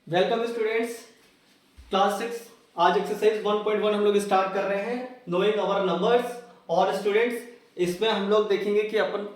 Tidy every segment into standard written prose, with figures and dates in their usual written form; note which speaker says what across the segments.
Speaker 1: Welcome students, class 6 आज exercise 1.1 हम लोग स्टार्ट कर रहे हैं नोइंग आवर नंबर्स। और स्टूडेंट्स इसमें हम लोग देखेंगे कि अपन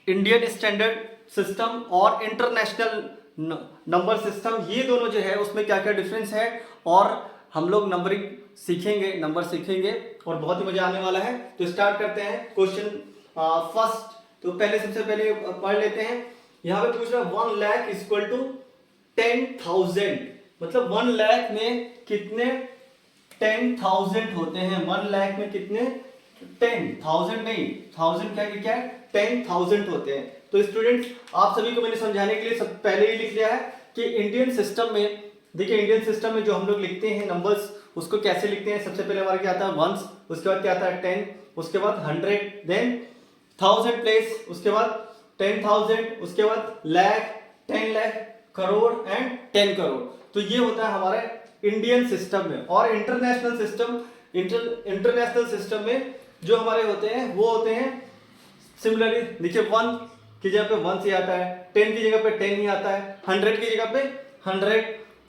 Speaker 1: इंडियन स्टैंडर्ड सिस्टम और इंटरनेशनल नंबर सिस्टम ये दोनों जो है उसमें क्या क्या डिफरेंस है, और हम लोग नंबरिंग सीखेंगे, नंबर सीखेंगे और बहुत ही मजा आने वाला है। तो स्टार्ट करते हैं क्वेश्चन फर्स्ट। तो सबसे पहले पढ़ लेते हैं। यहाँ पे पूछ रहा है 1 लाख इक्वल टू 10,000, मतलब 1 लाख में कितने 10,000 होते हैं। 1 लाख में कितने 10,000 नहीं, 1000 क्या है 10,000 होते हैं। तो स्टूडेंट्स आप सभी को मैंने समझाने के लिए सब पहले ही लिख लिया है कि इंडियन सिस्टम में देखिए, इंडियन सिस्टम में जो हम लोग लिखते हैं नंबर्स उसको कैसे लिखते हैं। सबसे पहले हमारा क्या आता है वंस, उसके बाद क्या आता है 10, उसके बाद 100, देन 1000 प्लेस, उसके बाद 10,000, उसके बाद लाख, 10 लाख, करोड़ एंड 10 करोड़। तो ये होता है हमारे इंडियन सिस्टम में। और इंटरनेशनल सिस्टम में जो हमारे होते हैं वो होते हैं सिमिलरली। देखिए 1 की जगह पे 1 से आता है, 10 की जगह पे 10 ही आता है, 100 की जगह पे 100,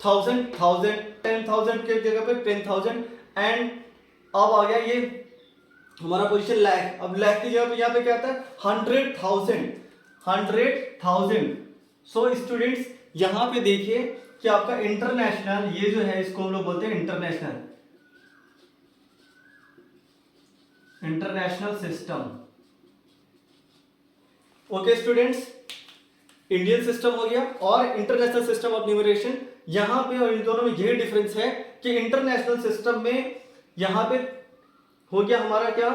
Speaker 1: 1000 1000, 10,000 की जगह पे 10,000 एंड अब आ गया ये हमारा पोजीशन लाख। अब लाख की जगह पे यहाँ पे क्या आता है 100,000, 100,000। सो स्टूडेंट्स यहां पे देखिए कि आपका इंटरनेशनल ये जो है इसको हम लोग बोलते हैं international system. Okay students, Indian system हो गया और इंटरनेशनल सिस्टम ऑफ न्यूमरेशन। यहां पे और इन दोनों में यही डिफरेंस है कि इंटरनेशनल सिस्टम में यहां पे हो गया हमारा क्या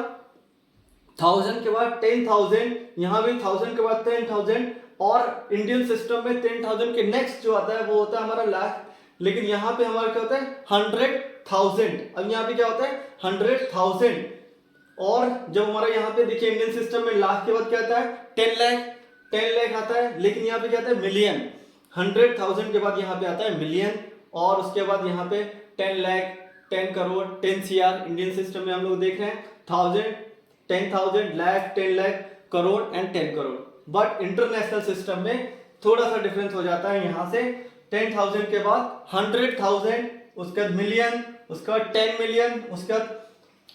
Speaker 1: 1000 के बाद 10,000, यहां भी 1000 के बाद 10,000, और इंडियन सिस्टम में 10,000 के नेक्स्ट जो आता है वो होता है हमारा लाख। लेकिन यहां पे हमारा क्या होता है 100,000। अब यहां पे क्या होता है 100,000। और जब हमारा यहाँ पे देखिए इंडियन सिस्टम में लाख के बाद क्या आता है 10 लाख, 10 लाख आता है, लेकिन यहाँ पे क्या आता है मिलियन। 100,000 के बाद यहाँ पे आता है मिलियन, और उसके बाद यहाँ पे 10 lakh, 10 crore, 10 CR। Indian system में हम लोग देख रहे हैं 1000, 10,000, lakh, 10 lakh, crore and 10 crore. But international system में थोड़ा सा डिफरेंस हो जाता है। यहाँ से 10,000 के बाद 100,000, उसके बाद मिलियन, उसके बाद 10 मिलियन, उसके बाद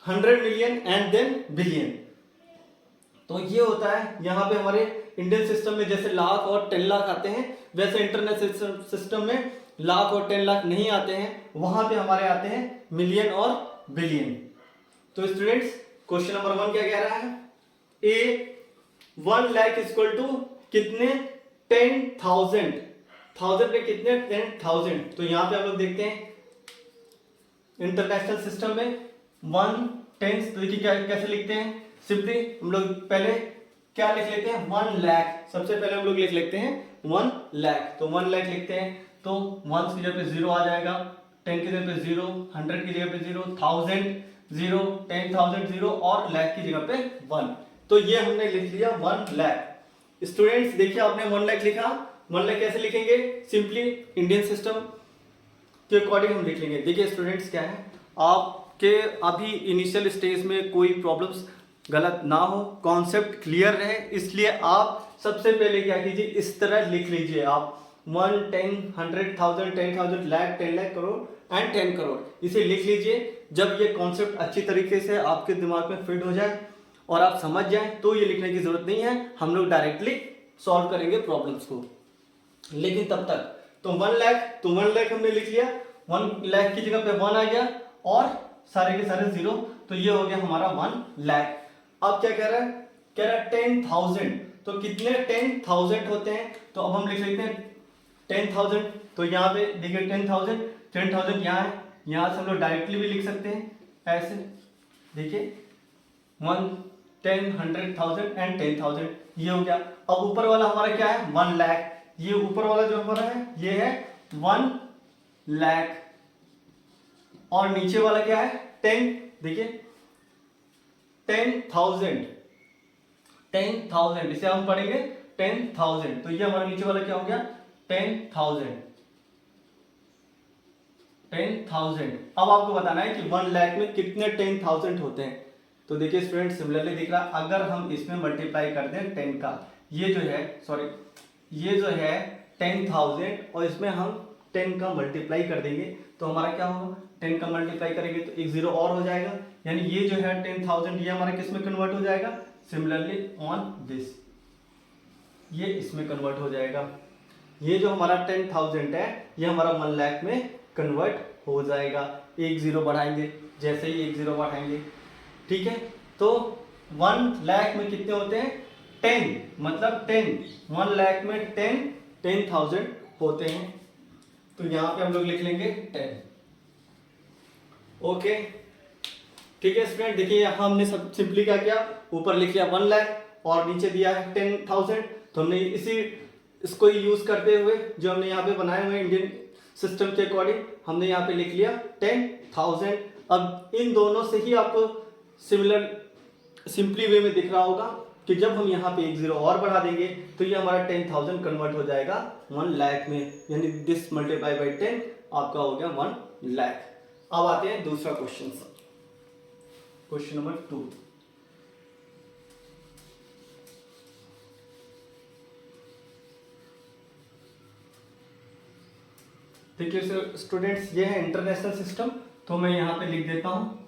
Speaker 1: 100 मिलियन एंड देन बिलियन। तो ये होता है यहाँ पे हमारे इंडियन सिस्टम में जैसे लाख और 10 लाख आते हैं, वैसे इंटरनेशनल सिस्टम में लाख और 10 लाख नहीं आते हैं, वहां पे हमारे आते हैं मिलियन और बिलियन। तो स्टूडेंट्स क्वेश्चन नंबर 1 क्या कह रहा है, ए 1 लाख इक्वल टू कितने 10,000, 1000 पे कितने 10,000। तो यहां पे हम लोग देखते हैं इंटरनेशनल सिस्टम में 1 10, तो देखिए क्या कैसे लिखते हैं। सिंपली हम लोग पहले क्या लिख लेते हैं 1 लाख। सबसे पहले हम लोग लिख लेते हैं 1 लाख। तो 1 लाख लिखते हैं तो 1 की जगह पे 0 आ जाएगा, 10 की जगह पे 0, 100 की जगह पे 0, 1000 0, 10,000 0 और लाख की जगह पे 1। तो ये हमने लिख लिया 1 लाख। स्टूडेंट्स देखिए आपने 1 लाख लिखा, 1 लाख कैसे लिखेंगे, सिंपली इंडियन सिस्टम के अकॉर्डिंग हम लिख लेंगे। देखिए स्टूडेंट्स क्या है, आपके अभी इनिशियल स्टेज में कोई प्रॉब्लम्स गलत ना हो, कॉन्सेप्ट क्लियर रहे, इसलिए आप सबसे पहले क्या कीजिए इस तरह लिख लीजिए आप 1 10 100,000 10,000 लाख 10 लाख करोड़ एंड 10 करोड़, इसे लिख लीजिए। जब ये कॉन्सेप्ट अच्छी तरीके से आपके दिमाग में फिट हो जाए और आप समझ जाएं तो ये लिखने की जरूरत नहीं है, हम लोग डायरेक्टली सॉल्व करेंगे प्रॉब्लम्स को। लेकिन तब तक तो 1 लाख हमने लिख लिया, 1 लाख की जगह पे 1 आ गया और सारे के सारे 0, तो ये हो गया हमारा 1 लाख। अब क्या कह रहा है, कह रहा है 10,000, तो कितने 10,000 होते हैं। तो अब हम लिख लेते हैं 10,000। तो यहाँ पे देखिए 10,000 यहाँ है, यहाँ से हम लोग डायरेक्टली भी लिख सकते हैं ऐसे। देखिए 1 10 100,000 एंड 10,000 ये हो गया। अब ऊपर वाला हमारा क्या है 1 लाख, ये ऊपर वाला जो हमारा है ये है 1 लाख, और नीचे वाला क्या है 10, देखिए 10,000, इसे हम पढ़ेंगे 10,000। तो ये हमारा नीचे वाला क्या हो गया 10,000। अब आपको बताना है कि 1 लाख में कितने 10,000 होते हैं। तो देखिए स्टूडेंट सिमिलरली दिख रहा, अगर हम इसमें मल्टीप्लाई कर दें 10 का, ये जो है 10,000 और इसमें हम 10 का मल्टीप्लाई कर देंगे तो हमारा क्या होगा, 10 का मल्टीप्लाई करेंगे तो एक जीरो और हो जाएगा, यानी ये जो है 10,000 ये हमारा किस में कन्वर्ट हो जाएगा, सिमिलरली ऑन दिस ये इसमें कन्वर्ट हो जाएगा। ये जो हमारा 10,000 है ये हमारा 1 लाख में कन्वर्ट हो जाएगा। एक जीरो बढ़ाएंगे, जैसे ही एक जीरो बढ़ाएंगे, ठीक है। तो 1 लाख में कितने होते हैं, 10, मतलब 10, 1 लाख में 10,000 होते हैं। तो यहां पे हम लोग लिख लेंगे 10। ओके, ठीक है स्टूडेंट। देखिए यहां हमने सब सिंपली क्या किया, ऊपर लिख लिया 1 लाख और नीचे दिया है 10,000। तो हमने इसको यूज करते हुए जो हमने यहाँ पे बनाए हुए इंडियन सिस्टम के अकॉर्डिंग हमने यहाँ पे लिख लिया 10,000। अब इन दोनों से ही आपको सिंपली वे में दिख रहा होगा कि जब हम यहाँ पे एक जीरो और बढ़ा देंगे तो ये हमारा 10,000 कन्वर्ट हो जाएगा 1 लाख में, यानी दिस मल्टीप्लाई बाई 10 आपका हो गया 1 लाख। अब आते हैं दूसरा क्वेश्चन, क्वेश्चन नंबर 2। देखिए स्टूडेंट्स ये है इंटरनेशनल सिस्टम, तो मैं यहां पे लिख देता हूं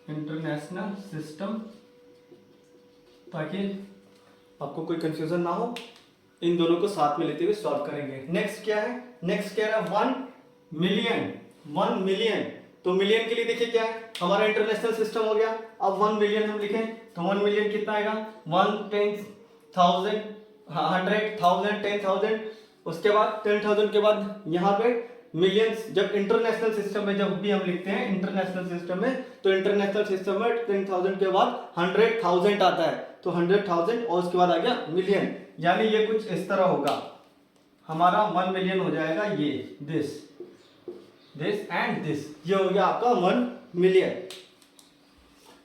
Speaker 1: इंटरनेशनल सिस्टम ताकि आपको कोई कंफ्यूजन ना हो। इन दोनों को साथ में लेते हुए सॉल्व करेंगे। नेक्स्ट क्या है, नेक्स्ट क्या है 1 मिलियन। 1 मिलियन, तो मिलियन के लिए देखिए क्या है, हमारा इंटरनेशनल सिस्टम हो गया। अब 1 मिलियन हम लिखें तो 1 मिलियन कितना आएगा, 1 10,000 100,000 10,000, उसके बाद 10,000 के बाद यहाँ पे मिलियंस। जब इंटरनेशनल सिस्टम में जब भी हम लिखते हैं इंटरनेशनल सिस्टम में, तो इंटरनेशनल सिस्टम में 10,000 के बाद 100,000 आता है, तो 100,000 और उसके बाद आ गया मिलियन, यानी ये कुछ इस तरह होगा। हमारा 1 मिलियन हो जाएगा ये दिस एंड दिस, ये हो गया आपका 1 मिलियन।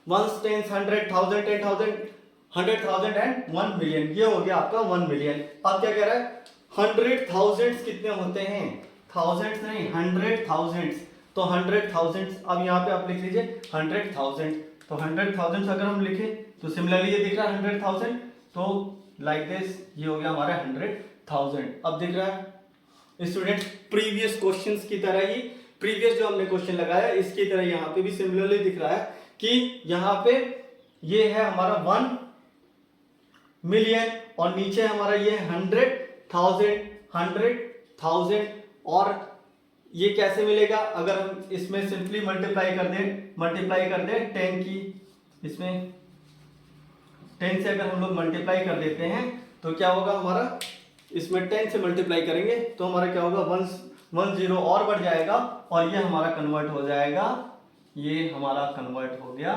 Speaker 1: 1 10 100,000 10,000 100,000 एंड 1 मिलियन, ये हो गया आपका 1 मिलियन। अब क्या कह रहा है, 100,000 कितने होते हैं, थाउजेंड्स नहीं 100,000, तो 100,000 अब यहाँ पे आप लिख लीजिए 100,000। तो 100,000 अगर हम लिखें तो सिमिलरली ये दिख रहा है 100,000, तो लाइक दिस ये हो गया हमारा 100,000। अब दिख रहा है स्टूडेंट प्रीवियस क्वेश्चंस की तरह ही, प्रीवियस जो हमने क्वेश्चन लगाया इसकी तरह यहाँ पे भी सिमिलरली दिख रहा है कि यहाँ पे ये है हमारा 1 मिलियन और नीचे हमारा ये 100,000 और ये कैसे मिलेगा, अगर हम इसमें सिंपली मल्टीप्लाई कर दें 10 की, इसमें 10 से अगर हम लोग मल्टीप्लाई कर देते हैं तो क्या होगा हमारा, इसमें 10 से मल्टीप्लाई करेंगे तो हमारा क्या होगा 1 जीरो और बढ़ जाएगा और ये हमारा कन्वर्ट हो जाएगा, ये हमारा कन्वर्ट हो गया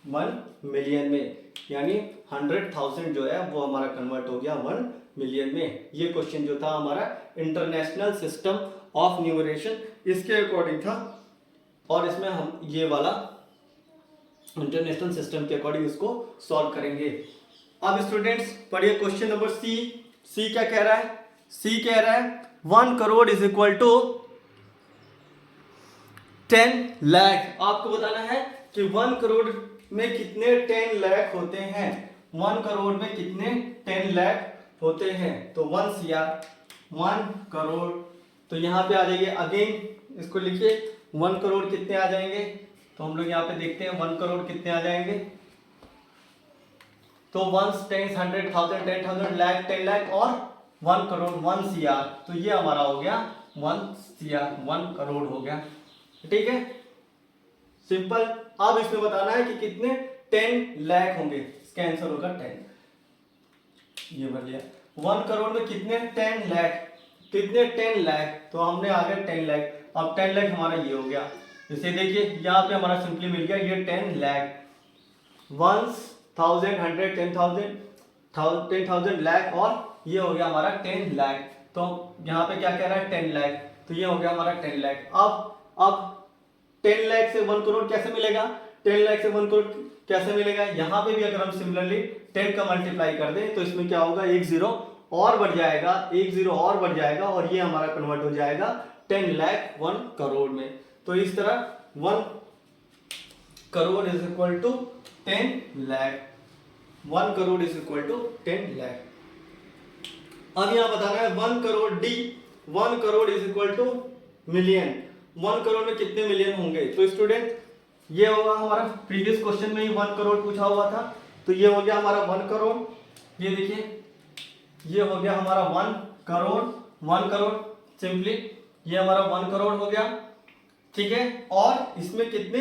Speaker 1: 1 मिलियन में, यानी 100,000 जो है वो हमारा कन्वर्ट हो गया 1 मिलियन में। ये क्वेश्चन जो था हमारा इंटरनेशनल सिस्टम ऑफ न्यूमरेशन इसके अकॉर्डिंग था और इसमें हम ये वाला इंटरनेशनल सिस्टम के अकॉर्डिंग इसको सॉल्व करेंगे। अब स्टूडेंट्स पढ़िए क्वेश्चन नंबर सी। सी क्या कह रहा है, सी कह रहा है 1 crore is equal to 10 lakh. आपको बताना है कि 1 करोड़ में कितने 10 लाख होते हैं, 1 करोड़ में कितने 10 लाख होते हैं। तो 1 करोड़, तो यहाँ पे आ जाइए अगेन इसको लिखिए 1 करोड़ कितने आ जाएंगे, तो हम लोग यहाँ पे देखते हैं 1 करोड़ कितने आ जाएंगे। तो 1 10 100,000 10,000 लाख 10 लाख और 1 करोड़ 1 CR, तो ये हमारा हो गया 1 CR 1 करोड़ हो गया, ठीक है सिंपल। अब इसमें बताना है कि कितने 10 लाख होंगे, इसका आंसर होगा 10, ये भर लिया। 1 करोड़ में कितने 10 लाख, कितने 10 लाख, तो हमने आ गया 10 लाख। अब 10 लाख हमारा ये हो गया, इसे देखिए यहाँ पे हमारा सिंपली मिल गया ये 10 लाख, 1,000 100 10,000 लाख और ये हो गया हमारा 10 लाख। तो यहाँ पे क्या कह रहा है 10 लाख, तो ये हो गया हमारा 10 लाख। अब 10 लाख से 1 करोड़ कैसे मिलेगा, 10 लाख से 1 करोड़ कैसे मिलेगा, यहाँ पे भी अगर हम सिमिलरली 10 का मल्टीप्लाई कर दें तो इसमें क्या होगा, एक जीरो और बढ़ जाएगा, एक जीरो और बढ़ जाएगा और ये हमारा कन्वर्ट हो जाएगा 10 लाख 1 करोड़ में। तो इस तरह 1 crore is equal to 10 lakh, 1 crore is equal to 10 lakh. अब यहाँ बताना है 1 crore D, 1 crore is equal to million. 1 crore में कितने मिलियन होंगे? तो स्टूडेंट ये होगा हमारा, प्रीवियस क्वेश्चन में ही 1 करोड़ पूछा हुआ था, तो ये हो गया हमारा 1 करोड़। ये देखिए ये हो गया हमारा 1 करोड़, 1 करोड़ सिंपली ये हमारा 1 करोड़ हो गया, ठीक है। और इसमें कितने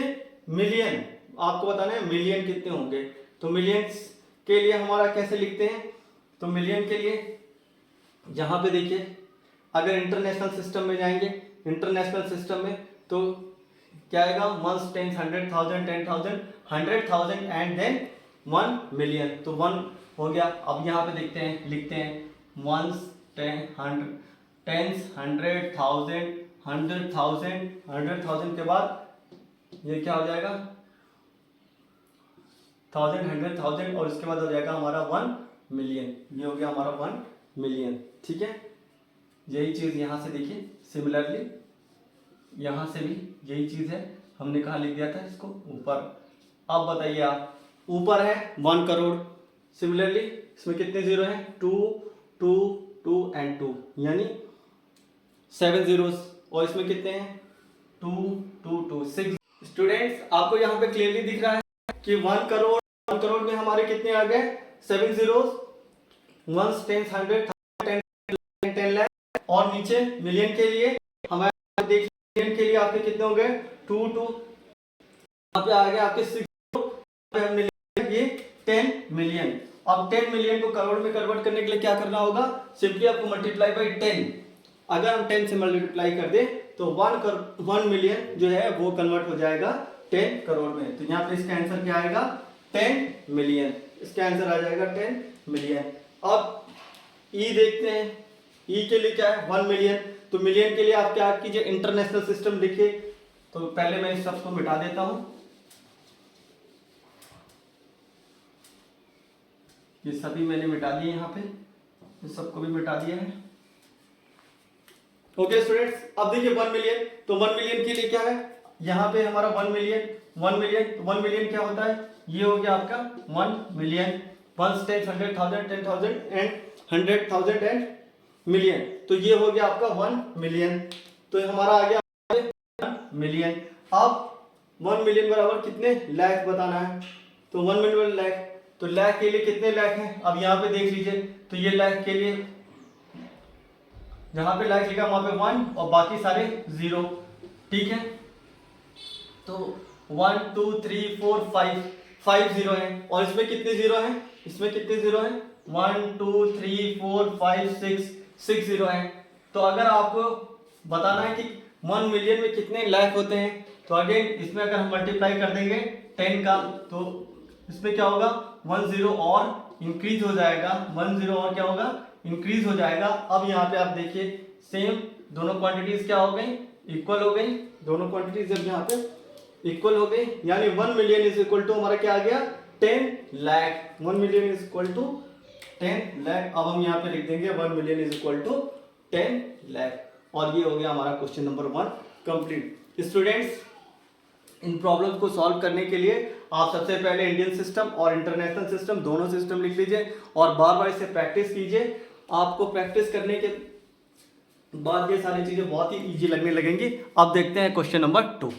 Speaker 1: मिलियन आपको बताना है, मिलियन कितने होंगे। तो मिलियंस के लिए हमारा कैसे लिखते हैं? तो मिलियन के लिए यहाँ पे देखिए, अगर इंटरनेशनल सिस्टम में जाएंगे, इंटरनेशनल सिस्टम में तो क्या आएगा, ones, tens, 100,000, 10,000, 100,000 and then 1 million. तो 1 हो गया। अब यहाँ पे देखते हैं, लिखते हैं वंस, 10, 100, टेंस, 100,000, 100,000, 100,000 के बाद ये क्या हो जाएगा, 1000, 100,000 और इसके बाद हो जाएगा हमारा 1 मिलियन। ये हो गया हमारा 1 मिलियन, ठीक है। यही चीज यहाँ से देखिए, सिमिलरली यहाँ से भी यही चीज है, हमने कहाँ लिख दिया था इसको, ऊपर। अब बताइए आप, ऊपर है 1 करोड़, सिमिलरली इसमें कितने जीरो हैं, 2, 2, 2 एंड 2, यानी 7 जीरोस। और इसमें कितने हैं, 2, 2, 2, 6। स्टूडेंट्स आपको यहाँ पे क्लियरली दिख रहा है कि 1 करोड़, 1 करोड़ में हमारे कितने आ गए, 7 जीरोस, 1, 10, 100, 10 लाख। और नीचे मिलियन के लिए हमारे देख, मिलियन के लिए आपके कितने हो गए, 2, 2, यहाँ पे आ गए आपके 6, हमने लिखा ये 10 मिलियन। अब 10 मिलियन को करोड़ में कन्वर्ट करने के लिए क्या करना होगा, सिंपली आपको मल्टीप्लाई बाई 10। अगर हम 10 से मल्टीप्लाई कर दें तो 1 मिलियन जो है वो कन्वर्ट हो जाएगा 10 करोड़ में। तो यहाँ पे इसका आंसर क्या आएगा, 10 मिलियन। इसका आंसर आ जाएगा 10 मिलियन। अब ई देखते हैं, ई के लिए क्या है, 1 मिलियन। तो मिलियन के लिए आप क्या कीजिए, इंटरनेशनल सिस्टम लिखिए। तो पहले मैं इस सबको मिटा देता हूं, ये सभी मैंने मिटा दिए, यहाँ पे इस सबको भी मिटा दिया है। ओके स्टूडेंट्स, अब देखिए 1 मिलियन। तो 1 मिलियन के लिए क्या है, यहाँ पे हमारा 1 मिलियन, 1 मिलियन, 1 मिलियन क्या होता है, ये हो गया आपका 1 मिलियन, 1, 10, 100,000, 10,000 एंड 100,000 एंड मिलियन। तो ये हो गया आपका 1 मिलियन। तो हमारा आ गया 1 मिलियन। अब 1 मिलियन बराबर कितने लाख बताना है। तो 1 मिलियन लाख, तो लाख के लिए कितने लाख हैं, अब यहाँ पे देख लीजिए। तो ये लाख के लिए जहां पे लाख लिखा वहां पे 1 और बाकी सारे 0, ठीक है। तो 1, 2, 3, 4, 5 जीरो है। और इसमें कितने जीरो हैं, इसमें कितने जीरो हैं, 1, 2, 3, 4, 5, 6 जीरो हैं। तो अगर आपको बताना है कि 1 मिलियन में कितने लाख होते हैं, तो अगेन इसमें अगर हम मल्टीप्लाई कर देंगे 10 का, तो इसमें क्या होगा, 1 जीरो और इंक्रीज हो जाएगा, 1 जीरो और क्या होगा, इंक्रीज हो जाएगा। अब यहाँ पे आप देखिए सेम दोनों क्वांटिटीज क्या हो गई, इक्वल हो गई। दोनों क्वांटिटीज जब यहाँ पे इक्वल हो गई, यानी 1 मिलियन इज इक्वल टू हमारा क्या आ गया, 10 lakh. 1 million is equal to 10 lakh. अब हम यहाँ पे लिख देंगे 1 million is equal to 10 lakh. और ये हो गया हमारा क्वेश्चन नंबर 1 कंप्लीट। स्टूडेंट्स, इन प्रॉब्लम्स को सॉल्व करने के लिए आप सबसे पहले इंडियन सिस्टम और इंटरनेशनल सिस्टम दोनों सिस्टम लिख लीजिए और बार बार इसे प्रैक्टिस कीजिए। आपको प्रैक्टिस करने के बाद ये सारी चीजें बहुत ही इजी लगने लगेंगी। अब देखते हैं क्वेश्चन नंबर 2।